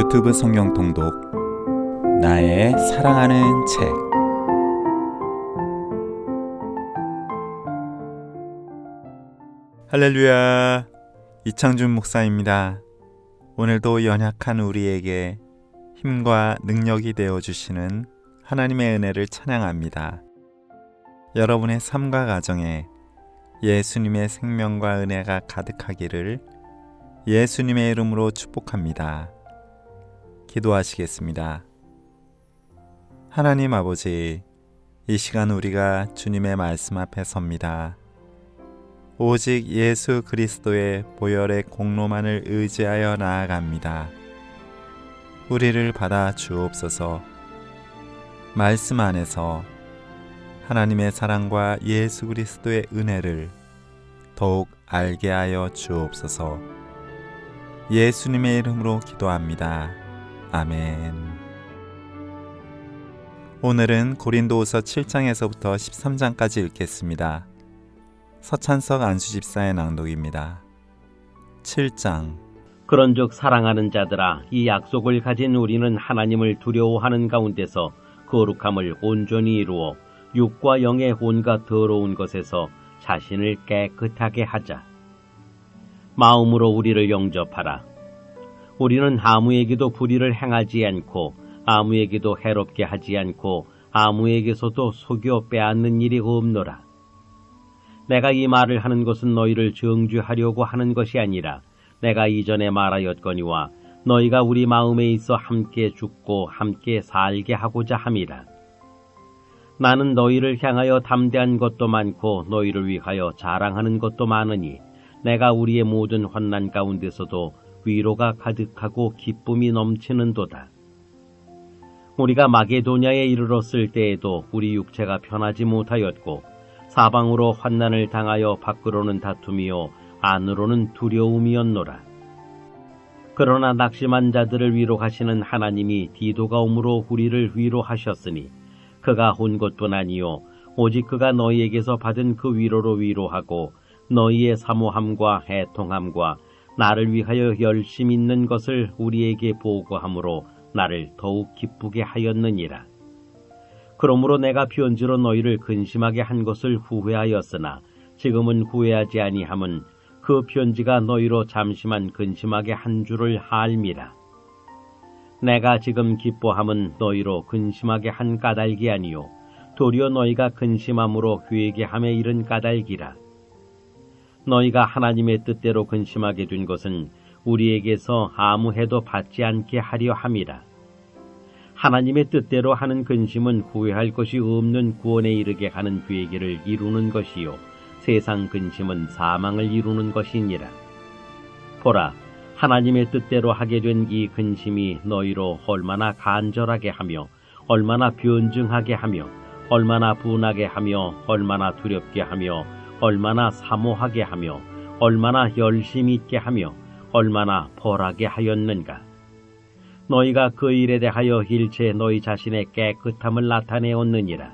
유튜브 성경 통독 나의 사랑하는 책. 할렐루야, 이창준 목사입니다. 오늘도 연약한 우리에게 힘과 능력이 되어주시는 하나님의 은혜를 찬양합니다. 여러분의 삶과 가정에 예수님의 생명과 은혜가 가득하기를 예수님의 이름으로 축복합니다. 기도하시겠습니다. 하나님 아버지, 이 시간 우리가 주님의 말씀 앞에 섭니다. 오직 예수 그리스도의 보혈의 공로만을 의지하여 나아갑니다. 우리를 받아 주옵소서. 말씀 안에서 하나님의 사랑과 예수 그리스도의 은혜를 더욱 알게 하여 주옵소서. 예수님의 이름으로 기도합니다. 아멘. 오늘은 고린도후서 7장에서부터 13장까지 읽겠습니다. 서찬석 안수집사의 낭독입니다. 7장. 그런즉 사랑하는 자들아, 이 약속을 가진 우리는 하나님을 두려워하는 가운데서 거룩함을 온전히 이루어 육과 영의 온갖 더러운 것에서 자신을 깨끗하게 하자. 마음으로 우리를 영접하라. 우리는 아무에게도 불의를 행하지 않고 아무에게도 해롭게 하지 않고 아무에게서도 속여 빼앗는 일이 없노라. 내가 이 말을 하는 것은 너희를 정죄하려고 하는 것이 아니라 내가 이전에 말하였거니와 너희가 우리 마음에 있어 함께 죽고 함께 살게 하고자 함이라. 나는 너희를 향하여 담대한 것도 많고 너희를 위하여 자랑하는 것도 많으니 내가 우리의 모든 환난 가운데서도 위로가 가득하고 기쁨이 넘치는도다. 우리가 마게도냐에 이르렀을 때에도 우리 육체가 편하지 못하였고 사방으로 환난을 당하여 밖으로는 다툼이요 안으로는 두려움이었노라. 그러나 낙심한 자들을 위로하시는 하나님이 디도가 오므로 우리를 위로하셨으니 그가 온 것뿐 아니요 오직 그가 너희에게서 받은 그 위로로 위로하고 너희의 사모함과 애통함과 나를 위하여 열심 있는 것을 우리에게 보고함으로 나를 더욱 기쁘게 하였느니라. 그러므로 내가 편지로 너희를 근심하게 한 것을 후회하였으나 지금은 후회하지 아니함은 그 편지가 너희로 잠시만 근심하게 한 줄을 알미라. 내가 지금 기뻐함은 너희로 근심하게 한 까닭이 아니요 도리어 너희가 근심함으로 회개함에 이른 까닭이라. 너희가 하나님의 뜻대로 근심하게 된 것은 우리에게서 아무 해도 받지 않게 하려 함이라. 하나님의 뜻대로 하는 근심은 후회할 것이 없는 구원에 이르게 하는 회개를 이루는 것이요 세상 근심은 사망을 이루는 것이니라. 보라, 하나님의 뜻대로 하게 된 이 근심이 너희로 얼마나 간절하게 하며 얼마나 변증하게 하며 얼마나 분하게 하며 얼마나 두렵게 하며 얼마나 사모하게 하며 얼마나 열심히 있게 하며 얼마나 벌하게 하였는가. 너희가 그 일에 대하여 일체 너희 자신의 깨끗함을 나타내었느니라.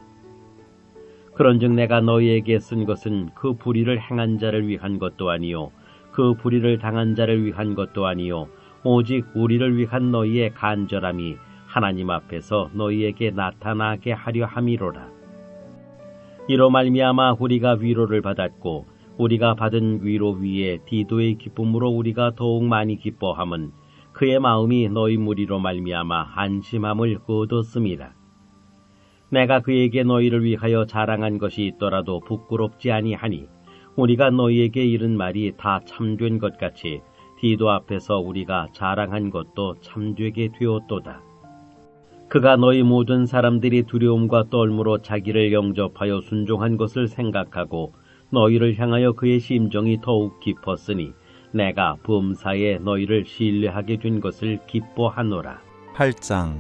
그런즉 내가 너희에게 쓴 것은 그 불의를 행한 자를 위한 것도 아니요 그 불의를 당한 자를 위한 것도 아니요 오직 우리를 위한 너희의 간절함이 하나님 앞에서 너희에게 나타나게 하려 함이로라. 이로 말미암아 우리가 위로를 받았고 우리가 받은 위로 위에 디도의 기쁨으로 우리가 더욱 많이 기뻐함은 그의 마음이 너희 무리로 말미암아 안심함을 얻었음이라. 내가 그에게 너희를 위하여 자랑한 것이 있더라도 부끄럽지 아니하니 우리가 너희에게 이른 말이 다 참된 것 같이 디도 앞에서 우리가 자랑한 것도 참되게 되었도다. 그가 너희 모든 사람들이 두려움과 떨므로 자기를 영접하여 순종한 것을 생각하고 너희를 향하여 그의 심정이 더욱 깊었으니 내가 범사에 너희를 신뢰하게 된 것을 기뻐하노라. 8장.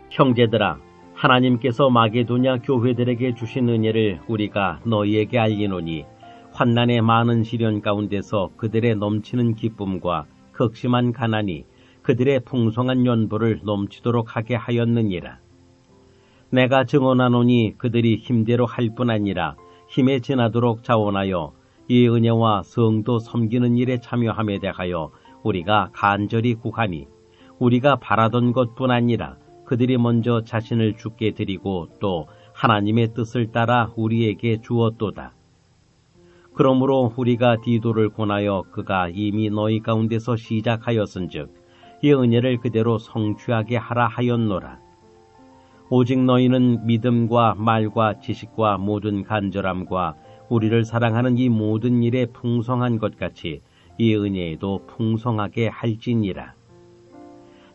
형제들아, 하나님께서 마게도냐 교회들에게 주신 은혜를 우리가 너희에게 알리노니 환난의 많은 시련 가운데서 그들의 넘치는 기쁨과 극심한 가난이 그들의 풍성한 연보를 넘치도록 하게 하였느니라. 내가 증언하노니 그들이 힘대로 할 뿐 아니라 힘에 지나도록 자원하여 이 은혜와 성도 섬기는 일에 참여함에 대하여 우리가 간절히 구하니 우리가 바라던 것뿐 아니라 그들이 먼저 자신을 주께 드리고 또 하나님의 뜻을 따라 우리에게 주었도다. 그러므로 우리가 디도를 권하여 그가 이미 너희 가운데서 시작하였은즉 이 은혜를 그대로 성취하게 하라 하였노라. 오직 너희는 믿음과 말과 지식과 모든 간절함과 우리를 사랑하는 이 모든 일에 풍성한 것 같이 이 은혜에도 풍성하게 할지니라.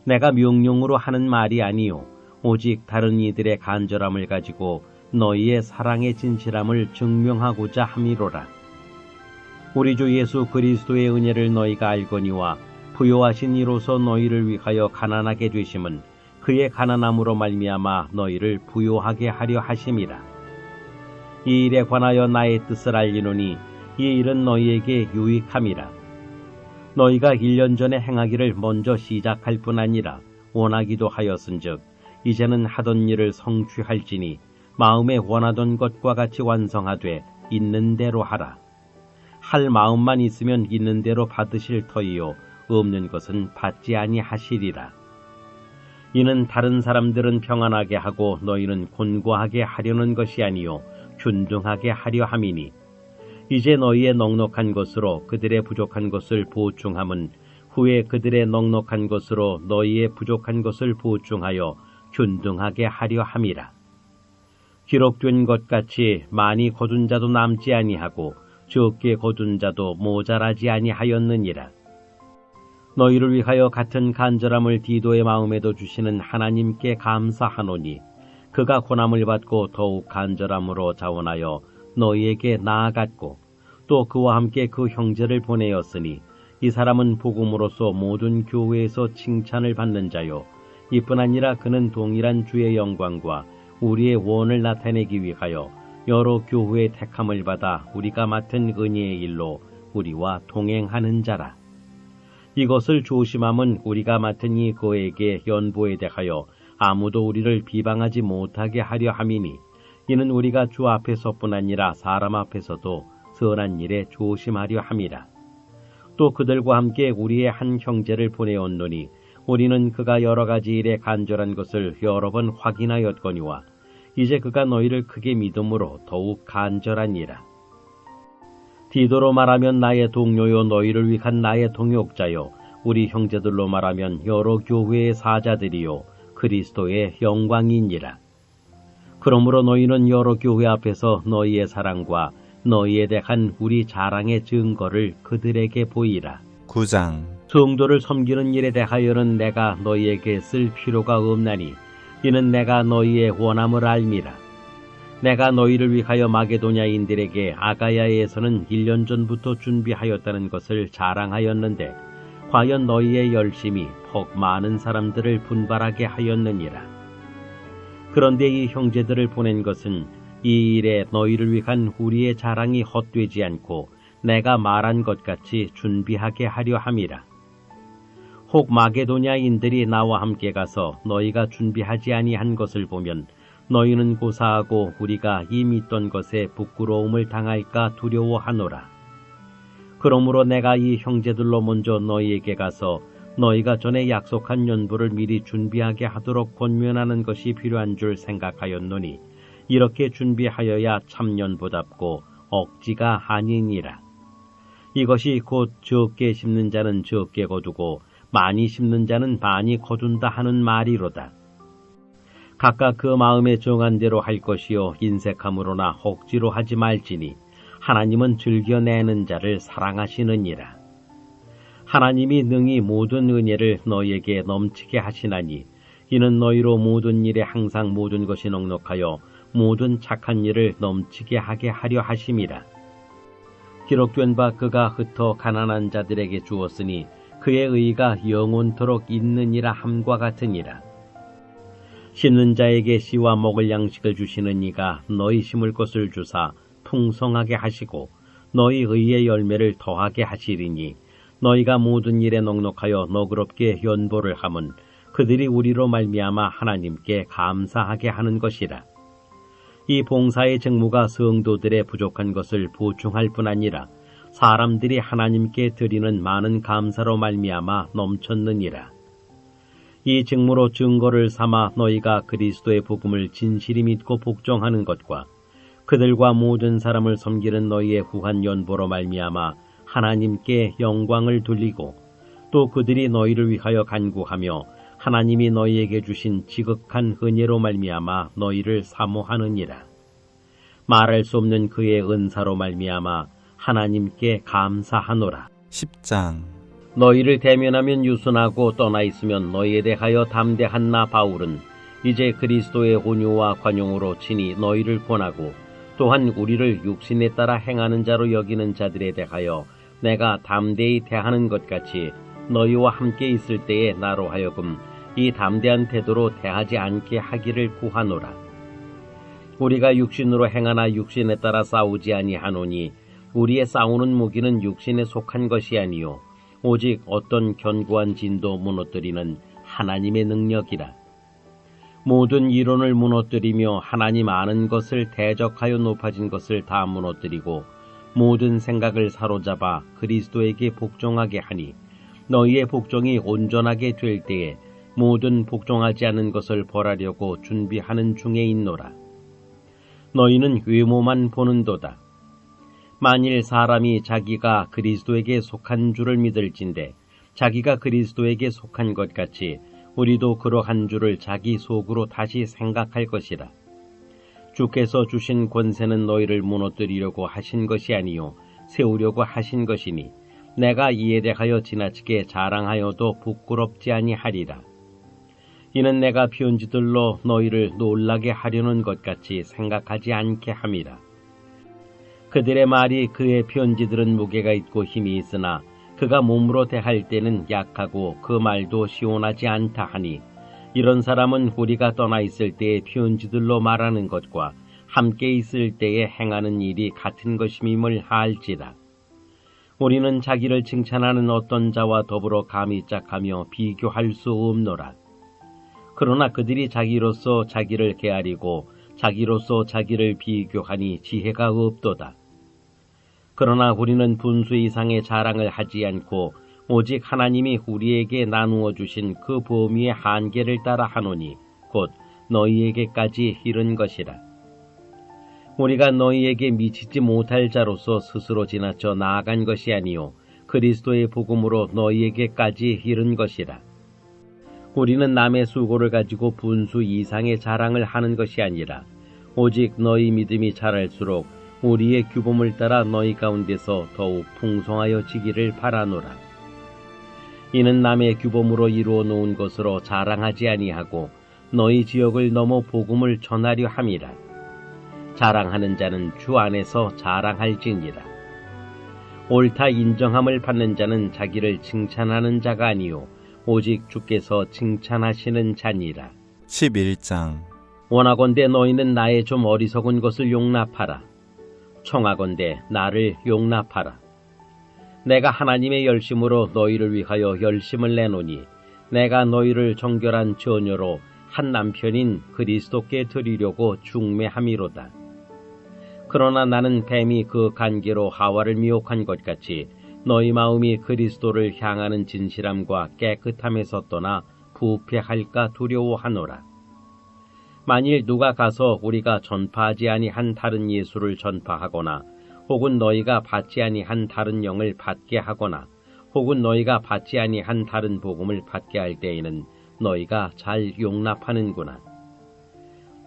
내가 명령으로 하는 말이 아니요 오직 다른 이들의 간절함을 가지고 너희의 사랑의 진실함을 증명하고자 함이로라. 우리 주 예수 그리스도의 은혜를 너희가 알거니와 부요하신 이로서 너희를 위하여 가난하게 되심은 그의 가난함으로 말미암아 너희를 부요하게 하려 하심이라. 이 일에 관하여 나의 뜻을 알리노니 이 일은 너희에게 유익함이라. 너희가 1년 전에 행하기를 먼저 시작할 뿐 아니라 원하기도 하였은즉 이제는 하던 일을 성취할지니 마음에 원하던 것과 같이 완성하되 있는 대로 하라. 할 마음만 있으면 있는 대로 받으실 터이요 없는 것은 받지 아니하시리라. 이는 다른 사람들은 평안하게 하고 너희는 곤고하게 하려는 것이 아니요 균등하게 하려 함이니 이제 너희의 넉넉한 것으로 그들의 부족한 것을 보충함은 후에 그들의 넉넉한 것으로 너희의 부족한 것을 보충하여 균등하게 하려 함이라. 기록된 것 같이 많이 거둔 자도 남지 아니하고 적게 거둔 자도 모자라지 아니하였느니라. 너희를 위하여 같은 간절함을 디도의 마음에도 주시는 하나님께 감사하노니 그가 고난을 받고 더욱 간절함으로 자원하여 너희에게 나아갔고 또 그와 함께 그 형제를 보내었으니 이 사람은 복음으로서 모든 교회에서 칭찬을 받는 자요 이뿐 아니라 그는 동일한 주의 영광과 우리의 원을 나타내기 위하여 여러 교회의 택함을 받아 우리가 맡은 은혜의 일로 우리와 동행하는 자라. 이것을 조심함은 우리가 맡은 이 그에게 연보에 대하여 아무도 우리를 비방하지 못하게 하려 함이니 이는 우리가 주 앞에서뿐 아니라 사람 앞에서도 선한 일에 조심하려 함이라. 또 그들과 함께 우리의 한 형제를 보내었노니 우리는 그가 여러 가지 일에 간절한 것을 여러 번 확인하였거니와 이제 그가 너희를 크게 믿음으로 더욱 간절하니라. 디도로 말하면 나의 동료요 너희를 위한 나의 동역자요 우리 형제들로 말하면 여러 교회의 사자들이요 그리스도의 영광이니라. 그러므로 너희는 여러 교회 앞에서 너희의 사랑과 너희에 대한 우리 자랑의 증거를 그들에게 보이라. 9장 성도를 섬기는 일에 대하여는 내가 너희에게 쓸 필요가 없나니 이는 내가 너희의 원함을 알미라. 내가 너희를 위하여 마게도냐인들에게 아가야에서는 1년 전부터 준비하였다는 것을 자랑하였는데 과연 너희의 열심이 혹 많은 사람들을 분발하게 하였느니라. 그런데 이 형제들을 보낸 것은 이 일에 너희를 위한 우리의 자랑이 헛되지 않고 내가 말한 것 같이 준비하게 하려 함이라. 혹 마게도냐인들이 나와 함께 가서 너희가 준비하지 아니한 것을 보면 너희는 고사하고 우리가 이 믿던 것에 부끄러움을 당할까 두려워하노라. 그러므로 내가 이 형제들로 먼저 너희에게 가서 너희가 전에 약속한 연보를 미리 준비하게 하도록 권면하는 것이 필요한 줄 생각하였노니 이렇게 준비하여야 참 연보답고 억지가 아니니라. 이것이 곧 적게 심는 자는 적게 거두고 많이 심는 자는 많이 거둔다 하는 말이로다. 각각 그 마음에 정한 대로 할 것이요 인색함으로나 억지로 하지 말지니 하나님은 즐겨내는 자를 사랑하시느니라. 하나님이 능히 모든 은혜를 너희에게 넘치게 하시나니 이는 너희로 모든 일에 항상 모든 것이 넉넉하여 모든 착한 일을 넘치게 하게 하려 하심이라. 기록된 바 그가 흩어 가난한 자들에게 주었으니 그의 의가 영원토록 있느니라 함과 같으니라. 심는 자에게 씨와 먹을 양식을 주시는 이가 너희 심을 것을 주사 풍성하게 하시고 너희 의의 열매를 더하게 하시리니 너희가 모든 일에 넉넉하여 너그럽게 연보를 함은 그들이 우리로 말미암아 하나님께 감사하게 하는 것이라. 이 봉사의 직무가 성도들의 부족한 것을 보충할 뿐 아니라 사람들이 하나님께 드리는 많은 감사로 말미암아 넘쳤느니라. 이 직무로 증거를 삼아 너희가 그리스도의 복음을 진실히 믿고 복종하는 것과 그들과 모든 사람을 섬기는 너희의 후한 연보로 말미암아 하나님께 영광을 돌리고 또 그들이 너희를 위하여 간구하며 하나님이 너희에게 주신 지극한 은혜로 말미암아 너희를 사모하느니라. 말할 수 없는 그의 은사로 말미암아 하나님께 감사하노라. 10장 너희를 대면하면 유순하고 떠나 있으면 너희에 대하여 담대한 나 바울은 이제 그리스도의 온유와 관용으로 친히 너희를 권하고 또한 우리를 육신에 따라 행하는 자로 여기는 자들에 대하여 내가 담대히 대하는 것 같이 너희와 함께 있을 때에 나로 하여금 이 담대한 태도로 대하지 않게 하기를 구하노라. 우리가 육신으로 행하나 육신에 따라 싸우지 아니하노니 우리의 싸우는 무기는 육신에 속한 것이 아니요 오직 어떤 견고한 진도 무너뜨리는 하나님의 능력이라. 모든 이론을 무너뜨리며 하나님 아는 것을 대적하여 높아진 것을 다 무너뜨리고 모든 생각을 사로잡아 그리스도에게 복종하게 하니 너희의 복종이 온전하게 될 때에 모든 복종하지 않은 것을 벌하려고 준비하는 중에 있노라. 너희는 외모만 보는도다. 만일 사람이 자기가 그리스도에게 속한 줄을 믿을진대 자기가 그리스도에게 속한 것 같이 우리도 그러한 줄을 자기 속으로 다시 생각할 것이라. 주께서 주신 권세는 너희를 무너뜨리려고 하신 것이 아니요 세우려고 하신 것이니 내가 이에 대하여 지나치게 자랑하여도 부끄럽지 아니하리라. 이는 내가 편지들로 너희를 놀라게 하려는 것 같이 생각하지 않게 함이라. 그들의 말이 그의 편지들은 무게가 있고 힘이 있으나 그가 몸으로 대할 때는 약하고 그 말도 시원하지 않다 하니 이런 사람은 우리가 떠나 있을 때의 편지들로 말하는 것과 함께 있을 때에 행하는 일이 같은 것임임을 알지라. 우리는 자기를 칭찬하는 어떤 자와 더불어 감히 짝하며 비교할 수 없노라. 그러나 그들이 자기로서 자기를 게아리고 자기로서 자기를 비교하니 지혜가 없도다. 그러나 우리는 분수 이상의 자랑을 하지 않고 오직 하나님이 우리에게 나누어 주신 그 범위의 한계를 따라 하노니 곧 너희에게까지 이른 것이라. 우리가 너희에게 미치지 못할 자로서 스스로 지나쳐 나아간 것이 아니요 그리스도의 복음으로 너희에게까지 이른 것이라. 우리는 남의 수고를 가지고 분수 이상의 자랑을 하는 것이 아니라 오직 너희 믿음이 자랄수록 우리의 규범을 따라 너희 가운데서 더욱 풍성하여지기를 바라노라. 이는 남의 규범으로 이루어 놓은 것으로 자랑하지 아니하고 너희 지역을 넘어 복음을 전하려 함이라. 자랑하는 자는 주 안에서 자랑할지니라. 옳다 인정함을 받는 자는 자기를 칭찬하는 자가 아니요 오직 주께서 칭찬하시는 자니라. 11장 원하건대 너희는 나의 좀 어리석은 것을 용납하라. 청하건대 나를 용납하라. 내가 하나님의 열심으로 너희를 위하여 열심을 내노니 내가 너희를 정결한 처녀로 한 남편인 그리스도께 드리려고 중매함이로다. 그러나 나는 뱀이 그 간계로 하와를 미혹한 것 같이 너희 마음이 그리스도를 향하는 진실함과 깨끗함에서 떠나 부패할까 두려워하노라. 만일 누가 가서 우리가 전파하지 아니한 다른 예수를 전파하거나 혹은 너희가 받지 아니한 다른 영을 받게 하거나 혹은 너희가 받지 아니한 다른 복음을 받게 할 때에는 너희가 잘 용납하는구나.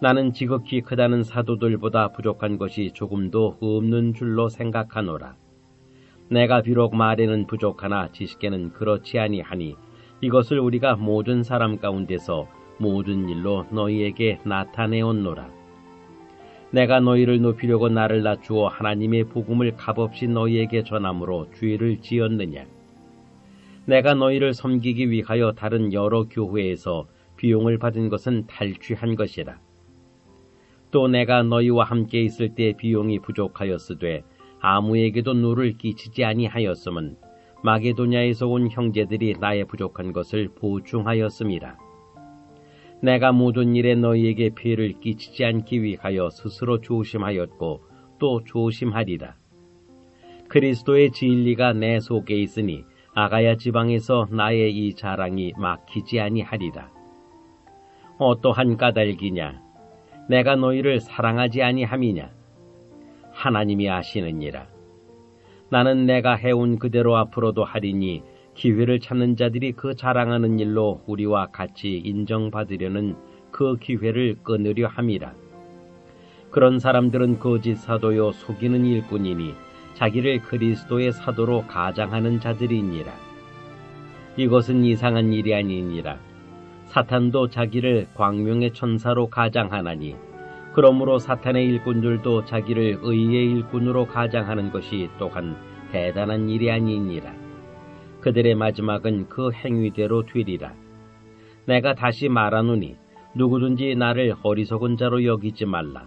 나는 지극히 크다는 사도들보다 부족한 것이 조금도 없는 줄로 생각하노라. 내가 비록 말에는 부족하나 지식에는 그렇지 아니하니 이것을 우리가 모든 사람 가운데서 모든 일로 너희에게 나타내었노라. 내가 너희를 높이려고 나를 낮추어 하나님의 복음을 값없이 너희에게 전함으로 죄를 지었느냐. 내가 너희를 섬기기 위하여 다른 여러 교회에서 비용을 받은 것은 탈취한 것이라. 또 내가 너희와 함께 있을 때 비용이 부족하였으되 아무에게도 누를 끼치지 아니하였음은 마게도냐에서 온 형제들이 나의 부족한 것을 보충하였음이라. 내가 모든 일에 너희에게 피해를 끼치지 않기 위하여 스스로 조심하였고 또 조심하리라. 그리스도의 진리가 내 속에 있으니 아가야 지방에서 나의 이 자랑이 막히지 아니하리라. 어떠한 까닭이냐? 내가 너희를 사랑하지 아니함이냐? 하나님이 아시느니라. 나는 내가 해온 그대로 앞으로도 하리니 기회를 찾는 자들이 그 자랑하는 일로 우리와 같이 인정받으려는 그 기회를 끊으려 함이라. 그런 사람들은 거짓 사도요 속이는 일꾼이니 자기를 그리스도의 사도로 가장하는 자들이니라. 이것은 이상한 일이 아니니라. 사탄도 자기를 광명의 천사로 가장하나니 그러므로 사탄의 일꾼들도 자기를 의의 일꾼으로 가장하는 것이 또한 대단한 일이 아니니라. 그들의 마지막은 그 행위대로 되리라. 내가 다시 말하노니 누구든지 나를 어리석은 자로 여기지 말라.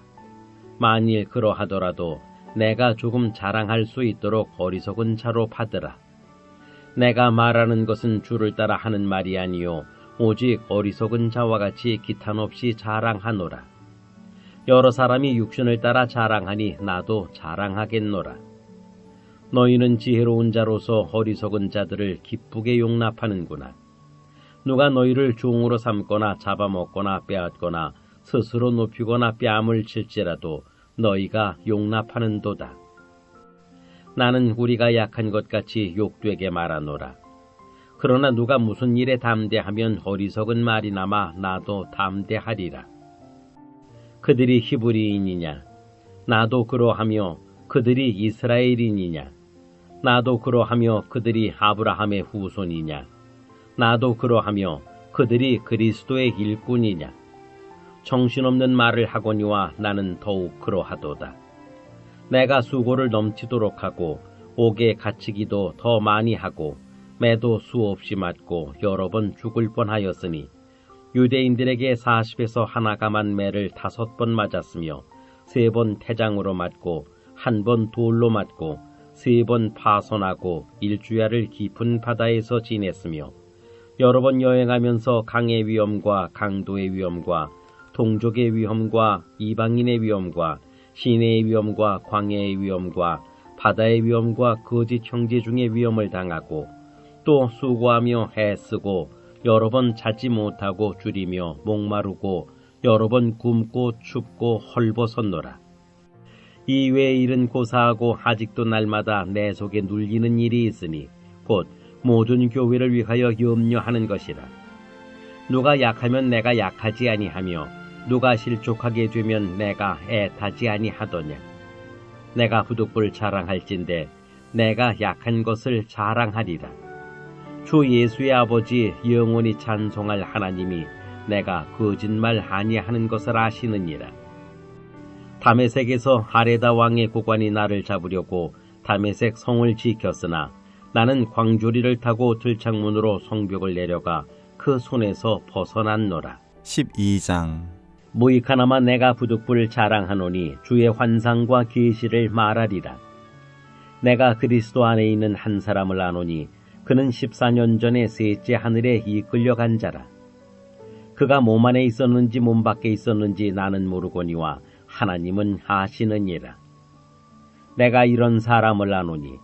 만일 그러하더라도 내가 조금 자랑할 수 있도록 어리석은 자로 받으라. 내가 말하는 것은 주를 따라 하는 말이 아니요 오직 어리석은 자와 같이 기탄 없이 자랑하노라. 여러 사람이 육신을 따라 자랑하니 나도 자랑하겠노라. 너희는 지혜로운 자로서 어리석은 자들을 기쁘게 용납하는구나. 누가 너희를 종으로 삼거나 잡아먹거나 빼앗거나 스스로 높이거나 뺨을 칠지라도 너희가 용납하는도다. 나는 우리가 약한 것 같이 욕되게 말하노라. 그러나 누가 무슨 일에 담대하면 어리석은 말이나마 나도 담대하리라. 그들이 히브리인이냐? 나도 그러하며 그들이 이스라엘인이냐? 나도 그러하며 그들이 아브라함의 후손이냐? 나도 그러하며 그들이 그리스도의 일꾼이냐? 정신없는 말을 하거니와 나는 더욱 그러하도다. 내가 수고를 넘치도록 하고 옥에 갇히기도 더 많이 하고 매도 수없이 맞고 여러 번 죽을 뻔하였으니 유대인들에게 40에서 하나 감한 매를 5번 맞았으며 3번 태장으로 맞고 1번 돌로 맞고 3번 파손하고 일주야를 깊은 바다에서 지냈으며 여러 번 여행하면서 강의 위험과 강도의 위험과 동족의 위험과 이방인의 위험과 시내의 위험과 광야의 위험과 바다의 위험과 거짓 형제 중의 위험을 당하고 또 수고하며 애쓰고 여러 번 자지 못하고 줄이며 목마르고 여러 번 굶고 춥고 헐벗었노라. 이외의 일은 고사하고 아직도 날마다 내 속에 눌리는 일이 있으니 곧 모든 교회를 위하여 염려하는 것이라. 누가 약하면 내가 약하지 아니하며 누가 실족하게 되면 내가 애타지 아니하더냐. 내가 후둑불 자랑할진대 내가 약한 것을 자랑하리라. 주 예수의 아버지 영원히 찬송할 하나님이 내가 거짓말 아니하는 것을 아시느니라. 다메섹에서 아레다 왕의 고관이 나를 잡으려고 다메섹 성을 지켰으나 나는 광주리를 타고 들창문으로 성벽을 내려가 그 손에서 벗어났노라. 12장 무익하나마 내가 부득불 자랑하노니 주의 환상과 계시를 말하리라. 내가 그리스도 안에 있는 한 사람을 아노니 그는 14년 전에 셋째 하늘에 이끌려간 자라. 그가 몸 안에 있었는지 몸 밖에 있었는지 나는 모르거니와 하나님은 아시느니라. 내가 이런 사람을 아노니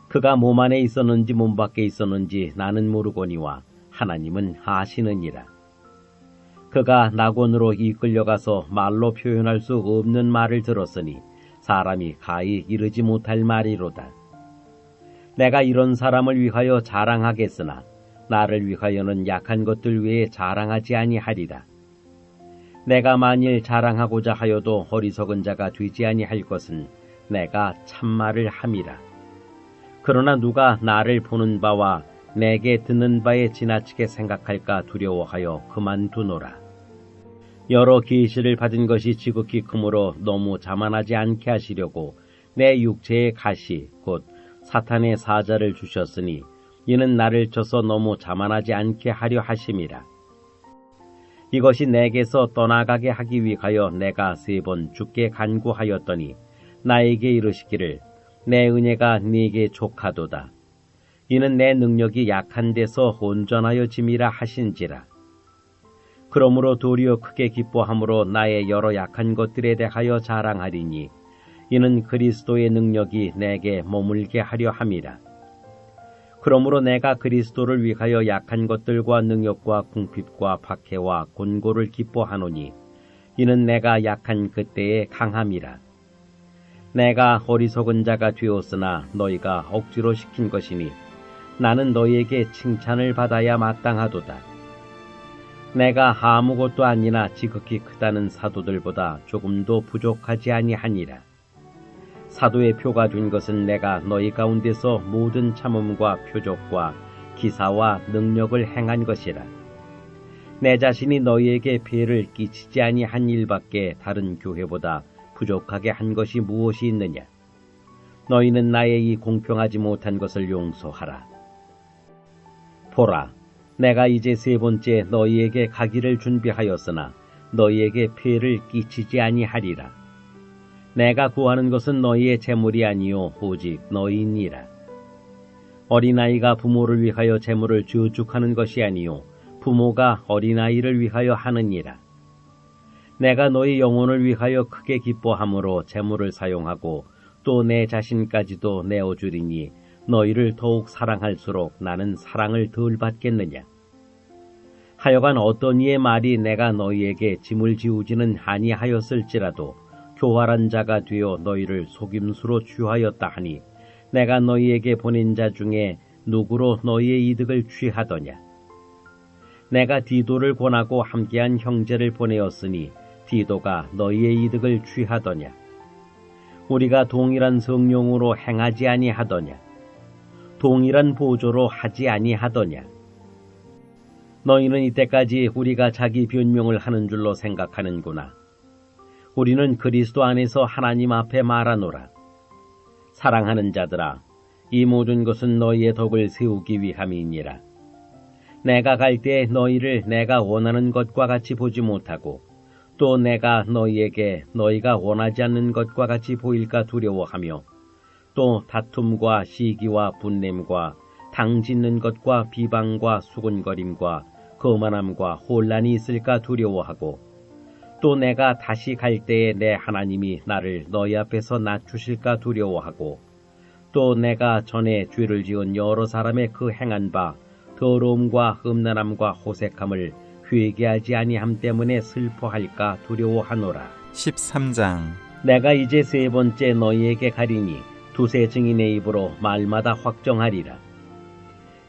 그가 몸 안에 있었는지 몸 밖에 있었는지 나는 모르거니와 하나님은 아시느니라. 그가 낙원으로 이끌려가서 말로 표현할 수 없는 말을 들었으니 사람이 가히 이르지 못할 말이로다. 내가 이런 사람을 위하여 자랑하겠으나 나를 위하여는 약한 것들 외에 자랑하지 아니하리라. 내가 만일 자랑하고자 하여도 어리석은 자가 되지 아니할 것은 내가 참말을 함이라. 그러나 누가 나를 보는 바와 내게 듣는 바에 지나치게 생각할까 두려워하여 그만두노라. 여러 계시를 받은 것이 지극히 크므로 너무 자만하지 않게 하시려고 내 육체의 가시 곧 사탄의 사자를 주셨으니 이는 나를 쳐서 너무 자만하지 않게 하려 하심이라. 이것이 내게서 떠나가게 하기 위하여 내가 3번 주께 간구하였더니 나에게 이르시기를 내 은혜가 네게 족하도다. 이는 내 능력이 약한 데서 온전하여 짐이라 하신지라. 그러므로 도리어 크게 기뻐함으로 나의 여러 약한 것들에 대하여 자랑하리니 이는 그리스도의 능력이 내게 머물게 하려 함이라. 그러므로 내가 그리스도를 위하여 약한 것들과 능력과 궁핍과 박해와 곤고를 기뻐하노니 이는 내가 약한 그때의 강함이라. 내가 어리석은 자가 되었으나 너희가 억지로 시킨 것이니 나는 너희에게 칭찬을 받아야 마땅하도다. 내가 아무것도 아니나 지극히 크다는 사도들보다 조금도 부족하지 아니하니라. 사도의 표가 된 것은 내가 너희 가운데서 모든 참음과 표적과 기사와 능력을 행한 것이라. 내 자신이 너희에게 폐를 끼치지 아니한 일밖에 다른 교회보다 부족하게 한 것이 무엇이 있느냐? 너희는 나의 이 공평하지 못한 것을 용서하라. 보라, 내가 이제 세 번째 너희에게 가기를 준비하였으나 너희에게 폐를 끼치지 아니하리라. 내가 구하는 것은 너희의 재물이 아니요 오직 너희니라. 어린아이가 부모를 위하여 재물을 저축하는 것이 아니요 부모가 어린아이를 위하여 하느니라. 내가 너희 영혼을 위하여 크게 기뻐함으로 재물을 사용하고 또 내 자신까지도 내어주리니 너희를 더욱 사랑할수록 나는 사랑을 덜 받겠느냐. 하여간 어떤 이의 말이 내가 너희에게 짐을 지우지는 아니하였을지라도 교활한 자가 되어 너희를 속임수로 취하였다 하니 내가 너희에게 보낸 자 중에 누구로 너희의 이득을 취하더냐. 내가 디도를 권하고 함께한 형제를 보내었으니 디도가 너희의 이득을 취하더냐. 우리가 동일한 성령으로 행하지 아니하더냐. 동일한 보조로 하지 아니하더냐. 너희는 이때까지 우리가 자기 변명을 하는 줄로 생각하는구나. 우리는 그리스도 안에서 하나님 앞에 말하노라. 사랑하는 자들아, 이 모든 것은 너희의 덕을 세우기 위함이니라. 내가 갈 때 너희를 내가 원하는 것과 같이 보지 못하고 또 내가 너희에게 너희가 원하지 않는 것과 같이 보일까 두려워하며 또 다툼과 시기와 분냄과 당짓는 것과 비방과 수군거림과 거만함과 혼란이 있을까 두려워하고 또 내가 다시 갈 때에 내 하나님이 나를 너희 앞에서 낮추실까 두려워하고 또 내가 전에 죄를 지은 여러 사람의 그 행한 바 더러움과 흠난함과 호색함을 회개하지 아니함 때문에 슬퍼할까 두려워하노라. 13장. 내가 이제 세 번째 너희에게 가리니 두세 증인의 입으로 말마다 확정하리라.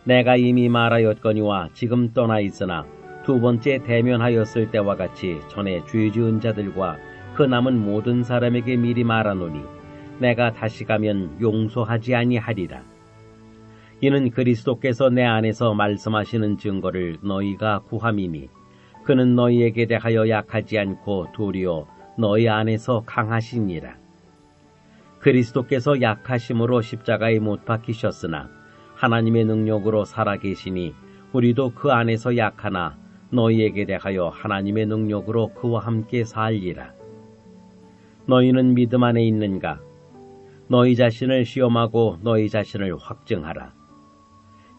내가 이미 말하였거니와 지금 떠나 있으나 두 번째 대면하였을 때와 같이 전에 죄 지은 자들과 그 남은 모든 사람에게 미리 말하노니 내가 다시 가면 용서하지 아니하리라. 이는 그리스도께서 내 안에서 말씀하시는 증거를 너희가 구함이니 그는 너희에게 대하여 약하지 않고 도리어 너희 안에서 강하시니라. 그리스도께서 약하심으로 십자가에 못 박히셨으나 하나님의 능력으로 살아계시니 우리도 그 안에서 약하나 너희에게 대하여 하나님의 능력으로 그와 함께 살리라. 너희는 믿음 안에 있는가? 너희 자신을 시험하고 너희 자신을 확증하라.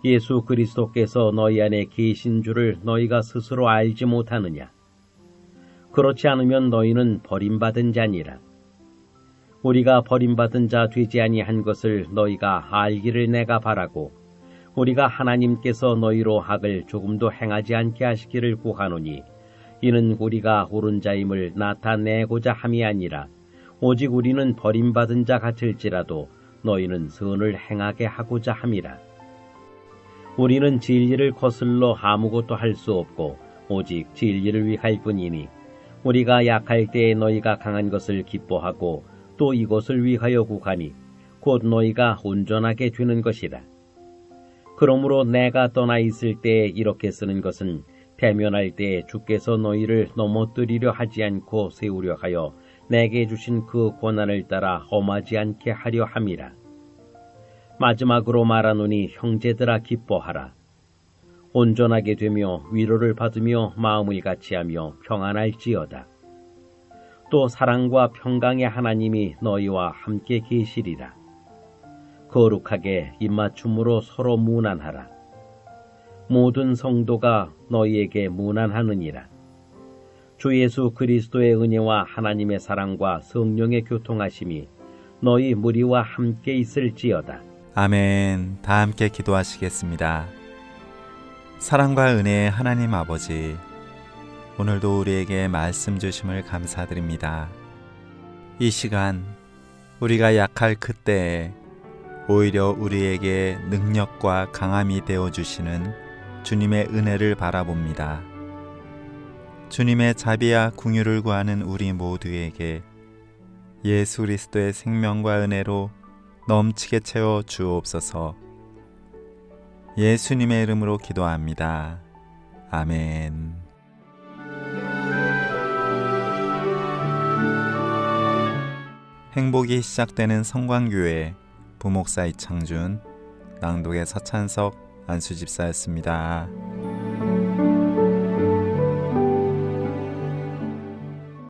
예수 그리스도께서 너희 안에 계신 줄을 너희가 스스로 알지 못하느냐? 그렇지 않으면 너희는 버림받은 자니라. 우리가 버림받은 자 되지 아니한 것을 너희가 알기를 내가 바라고 우리가 하나님께서 너희로 학을 조금도 행하지 않게 하시기를 구하노니 이는 우리가 옳은 자임을 나타내고자 함이 아니라 오직 우리는 버림받은 자 같을지라도 너희는 선을 행하게 하고자 함이라. 우리는 진리를 거슬러 아무것도 할 수 없고 오직 진리를 위할 뿐이니 우리가 약할 때에 너희가 강한 것을 기뻐하고 또 이것을 위하여 구하니 곧 너희가 온전하게 되는 것이라. 그러므로 내가 떠나 있을 때에 이렇게 쓰는 것은 대면할 때에 주께서 너희를 넘어뜨리려 하지 않고 세우려 하여 내게 주신 그 권한을 따라 험하지 않게 하려 함이라. 마지막으로 말하노니 형제들아 기뻐하라. 온전하게 되며 위로를 받으며 마음을 같이하며 평안할지어다. 또 사랑과 평강의 하나님이 너희와 함께 계시리라. 거룩하게 입맞춤으로 서로 문안하라. 모든 성도가 너희에게 문안하느니라. 주 예수 그리스도의 은혜와 하나님의 사랑과 성령의 교통하심이 너희 무리와 함께 있을지어다. 아멘. 다 함께 기도하시겠습니다. 사랑과 은혜의 하나님 아버지, 오늘도 우리에게 말씀 주심을 감사드립니다. 이 시간 우리가 약할 그때에 오히려 우리에게 능력과 강함이 되어주시는 주님의 은혜를 바라봅니다. 주님의 자비와 긍휼을 구하는 우리 모두에게 예수 그리스도의 생명과 은혜로 넘치게 채워 주옵소서. 예수님의 이름으로 기도합니다. 아멘. 행복이 시작되는 성광교회 부목사 이창준, 낭독의 서찬석 안수집사였습니다.